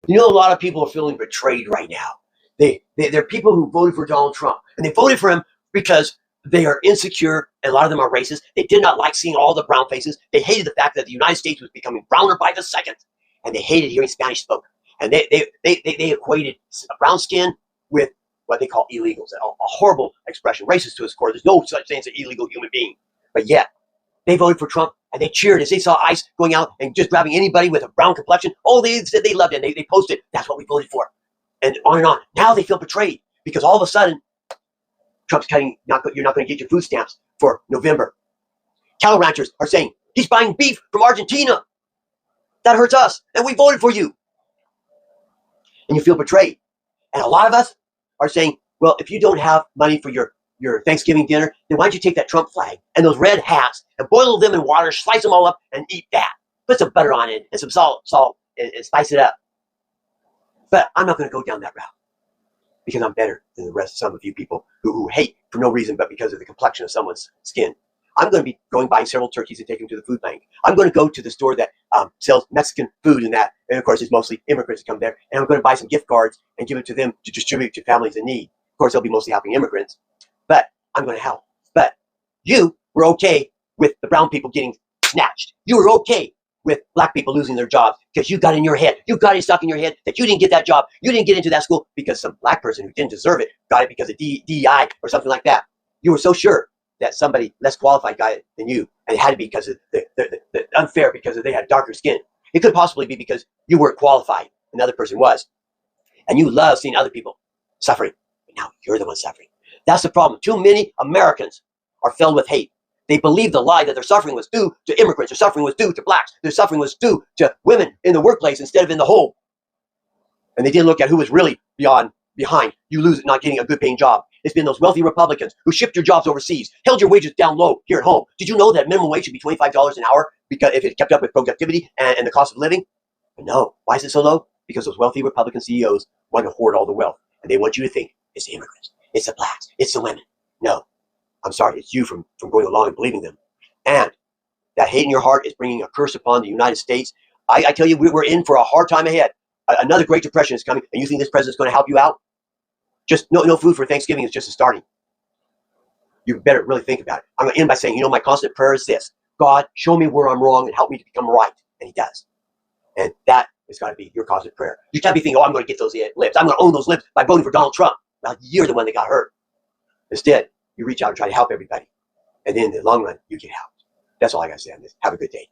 You know, a lot of people are feeling betrayed right now. They're people who voted for Donald Trump, and they voted for him because they are insecure, and a lot of them are racist. They did not like seeing all the brown faces. They hated the fact that the United States was becoming browner by the second, and they hated hearing Spanish spoken. And they equated brown skin with what they call illegals, a horrible expression, racist to its core. There's no such thing as an illegal human being. But yet, they voted for Trump, and they cheered as they saw ICE going out and just grabbing anybody with a brown complexion. Oh, they said they loved it. They posted, that's what we voted for. And on and on. Now they feel betrayed because all of a sudden, Trump's cutting, you're not going to get your food stamps for November. Cattle ranchers are saying, he's buying beef from Argentina. That hurts us, and we voted for you. And you feel betrayed. And a lot of us are saying, well, if you don't have money for your Thanksgiving dinner, then why don't you take that Trump flag and those red hats and boil them in water, slice them all up, and eat that. Put some butter on it and some salt, and spice it up. But I'm not going to go down that route because I'm better than the rest of some of you people who hate for no reason but because of the complexion of someone's skin. I'm going to be buying several turkeys and taking them to the food bank. I'm going to go to the store that sells Mexican food and that. And of course, it's mostly immigrants that come there. And I'm going to buy some gift cards and give it to them to distribute to families in need. Of course, they'll be mostly helping immigrants. But I'm going to help. But you were okay with the brown people getting snatched. You were okay with black people losing their jobs because you got in your head. You got it stuck in your head that you didn't get that job. You didn't get into that school because some black person who didn't deserve it got it because of DEI or something like that. You were so sure that somebody less qualified got it than you, and it had to be because of the unfair because they had darker skin. It could possibly be because you weren't qualified, another person was, and you love seeing other people suffering. But now you're the one suffering. That's the problem. Too many Americans are filled with hate. They believe the lie that their suffering was due to immigrants, their suffering was due to blacks, their suffering was due to women in the workplace instead of in the home. And they didn't look at who was really behind. You lose it not getting a good paying job. It's been those wealthy Republicans who shipped your jobs overseas, held your wages down low here at home. Did you know that minimum wage should be $25 an hour because if it kept up with productivity and the cost of living? But no. Why is it so low? Because those wealthy Republican CEOs want to hoard all the wealth. And they want you to think it's the immigrants, it's the blacks, it's the women. No. I'm sorry, it's you from going along and believing them. And that hate in your heart is bringing a curse upon the United States. I tell you, we're in for a hard time ahead. Another Great Depression is coming, and you think this president's going to help you out? Just no food for Thanksgiving is just a starting. You better really think about it. I'm going to end by saying, my constant prayer is this. God, show me where I'm wrong and help me to become right. And he does. And that has got to be your constant prayer. You can't be thinking, I'm going to get those libs. I'm going to own those libs by voting for Donald Trump. Well, you're the one that got hurt. Instead, you reach out and try to help everybody. And then in the long run, you get helped. That's all I got to say on this. Have a good day.